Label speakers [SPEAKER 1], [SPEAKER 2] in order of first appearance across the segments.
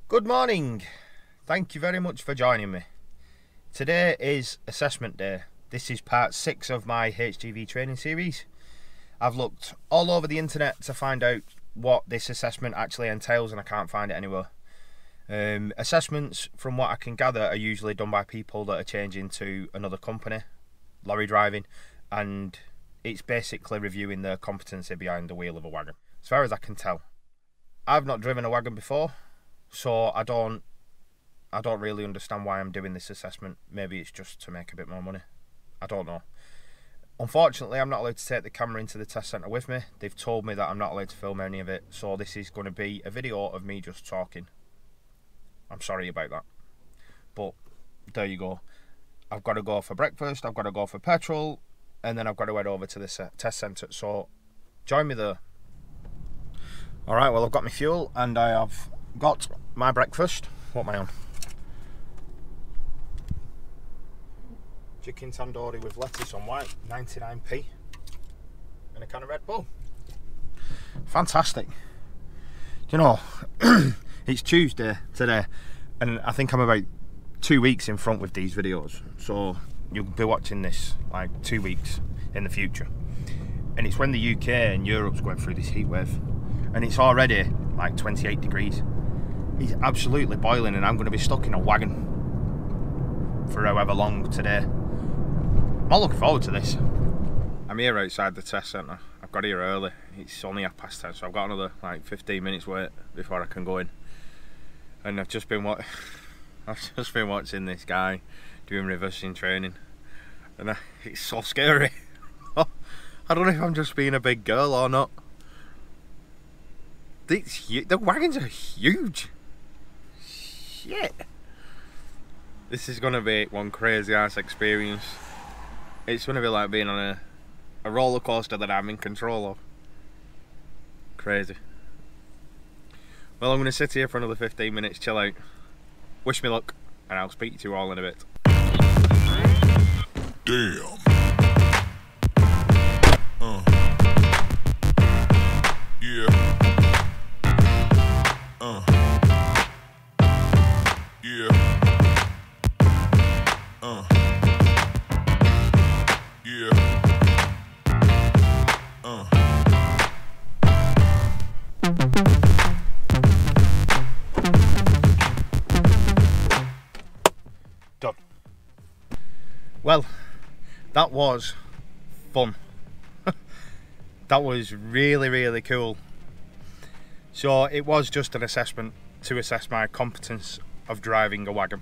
[SPEAKER 1] Good morning. Thank you very much for joining me. Today is assessment day. This is part 6 of my HGV training series. I've looked all over the internet to find out what this assessment actually entails and I can't find it anywhere. Assessments, from what I can gather, are usually done by people that are changing to another company, lorry driving, and it's basically reviewing their competency behind the wheel of a wagon. As far as I can tell, I've not driven a wagon before, so I don't really understand why I'm doing this assessment. Maybe it's just to make a bit more money. I don't know. Unfortunately, I'm not allowed to take the camera into the test centre with me. They've told me that I'm not allowed to film any of it, so this is going to be a video of me just talking. I'm sorry about that. But there you go. I've got to go for breakfast, I've got to go for petrol, and then I've got to head over to the test centre. So join me there. Alright, well, I've got my fuel and I have got my breakfast. What am I on? Chicken tandoori with lettuce on white, 99p, and a can of Red Bull. Fantastic. Do you know, it's Tuesday today, and I think I'm about 2 weeks in front with these videos, so you'll be watching this like 2 weeks in the future. And it's when the UK and Europe's going through this heat wave, and it's already like 28 degrees. It's absolutely boiling, and I'm going to be stuck in a wagon for however long today. I'm not looking forward to this. I'm here outside the test centre. I've got here early. It's only 10:30, so I've got another like 15 minutes wait before I can go in. And I've just been watching this guy doing reversing training, and it's so scary. I don't know if I'm just being a big girl or not. The wagons are huge. Shit. This is going to be one crazy ass experience. It's going to be like being on a roller coaster that I'm in control of. Crazy. Well, I'm going to sit here for another 15 minutes, chill out. Wish me luck, and I'll speak to you all in a bit.
[SPEAKER 2] Damn. Yeah. Yeah. Yeah.
[SPEAKER 1] Done. Well, that was fun. That was really cool. So it was just an assessment to assess my competence of driving a wagon.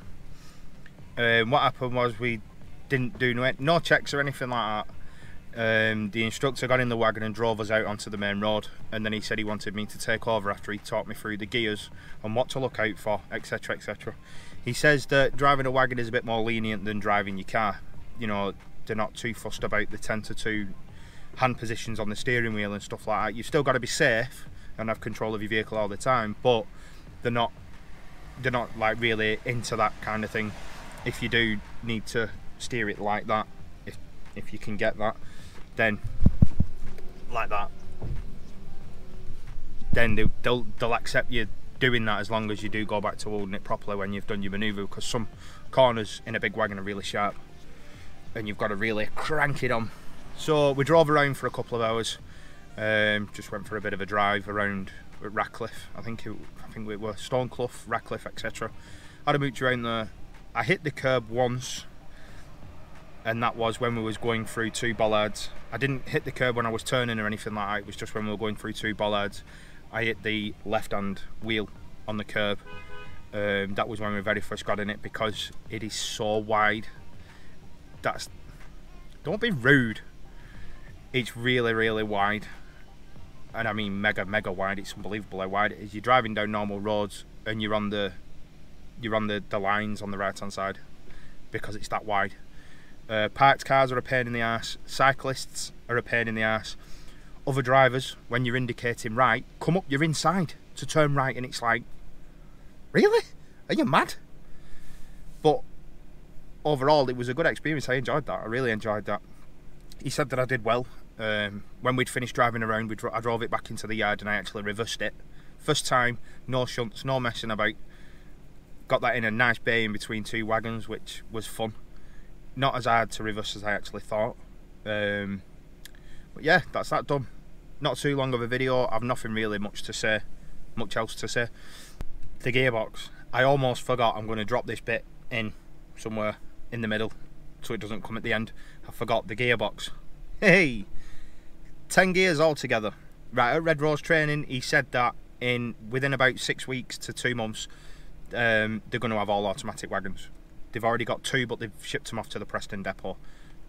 [SPEAKER 1] What happened was we didn't do no checks or anything like that. The instructor got in the wagon and drove us out onto the main road, and then he said he wanted me to take over after he taught me through the gears and what to look out for, etc, etc. He says that driving a wagon is a bit more lenient than driving your car. You know, they're not too fussed about the 10:2 hand positions on the steering wheel and stuff like that. You've still got to be safe and have control of your vehicle all the time, but they're not like really into that kind of thing. If you do need to steer it like that, if you can get that, then like that, then they'll accept you doing that as long as you do go back to holding it properly when you've done your manoeuvre, because some corners in a big wagon are really sharp and you've got to really crank it on. So we drove around for a couple of hours, just went for a bit of a drive around Ratcliffe. I think we were Stoneclough, Ratcliffe, etc. Had a mooch around there. I hit the curb once, and that was when we was going through 2 bollards. I didn't hit the curb when I was turning or anything like that. It was just when we were going through 2 bollards. I hit the left-hand wheel on the curb. That was when we very first got in it, because it is so wide. Don't be rude. It's really wide, and I mean mega wide. It's unbelievable how wide it is. You're driving down normal roads and you're on the lines on the right hand side because it's that wide. Parked cars are a pain in the arse. Cyclists are a pain in the arse. Other drivers, when you're indicating right, come up your inside to turn right, and it's like, really? Are you mad? But overall, it was a good experience. I enjoyed that. I really enjoyed that. He said that I did well. When we'd finished driving around, I drove it back into the yard and I actually reversed it. First time, no shunts, no messing about. got that in a nice bay in between two wagons, which was fun. Not as hard to reverse as I actually thought. But yeah, that's that done. Not too long of a video. I've nothing really much else to say. The gearbox. I almost forgot I'm going to drop this bit in somewhere in the middle so it doesn't come at the end. I forgot the gearbox. Hey! 10 gears altogether. Right, at Red Rose training, he said that within about 6 weeks to 2 months, they're going to have all automatic wagons. They've already got 2, but they've shipped them off to the Preston depot.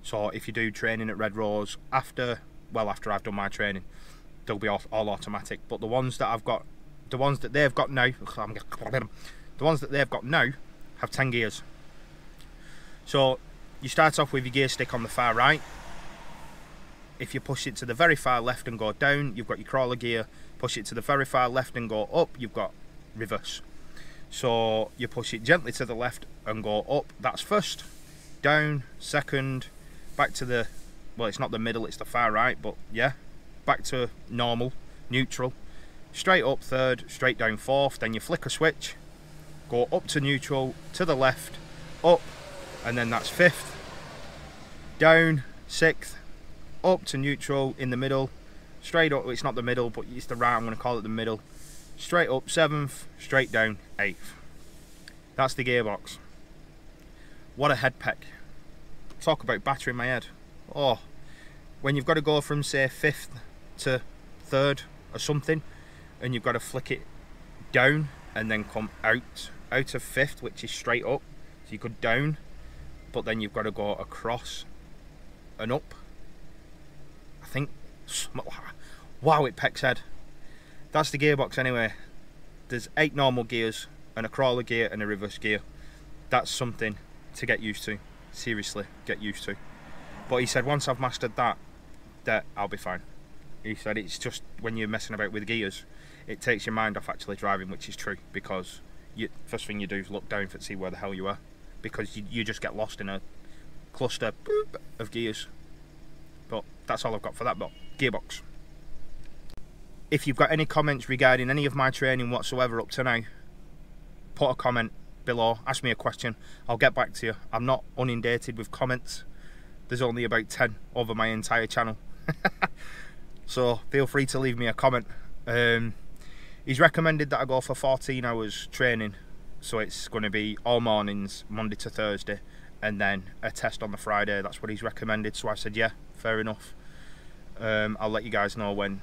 [SPEAKER 1] So if you do training at Red Rose after I've done my training, they'll be all automatic. But the ones that they've got now have 10 gears. So you start off with your gear stick on the far right. If you push it to the very far left and go down, you've got your crawler gear. Push it to the very far left and go up, you've got reverse. So you push it gently to the left and go up, that's first. Down, second, back to the, well, it's not the middle, it's the far right, but yeah. Back to normal, neutral. Straight up third, straight down fourth, then you flick a switch, go up to neutral, to the left, up, and then that's fifth. Down, sixth, up to neutral, in the middle, straight up, it's not the middle, but it's the right, I'm going to call it the middle. Straight up 7th, straight down 8th. That's the gearbox. What a head peck. Talk about battering my head. Oh, when you've got to go from say 5th to 3rd or something, and you've got to flick it down and then come out of 5th, which is straight up, so you go down, but then you've got to go across and up. I think, wow, it pecks head. That's the gearbox anyway. There's 8 normal gears and a crawler gear and a reverse gear. That's something to get used to. Seriously, get used to. But he said once I've mastered that I'll be fine. He said it's just when you're messing about with gears, it takes your mind off actually driving, which is true, because first thing you do is look down to see where the hell you are, because you just get lost in a cluster of gears. But that's all I've got for that gearbox. If you've got any comments regarding any of my training whatsoever up to now, put a comment below, ask me a question, I'll get back to you. I'm not inundated with comments. There's only about 10 over my entire channel. So feel free to leave me a comment. He's recommended that I go for 14 hours training, so it's going to be all mornings, Monday to Thursday, and then a test on the Friday. That's what he's recommended, so I said yeah, fair enough. I'll let you guys know when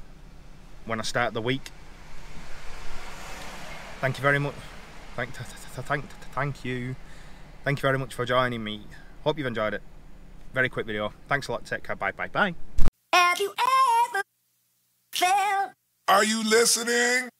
[SPEAKER 1] I start the week. Thank you very much. Thank you. Thank you very much for joining me. Hope you've enjoyed it. Very quick video. Thanks a lot. Take care. Bye.
[SPEAKER 3] Have you ever felt?
[SPEAKER 2] Are you listening?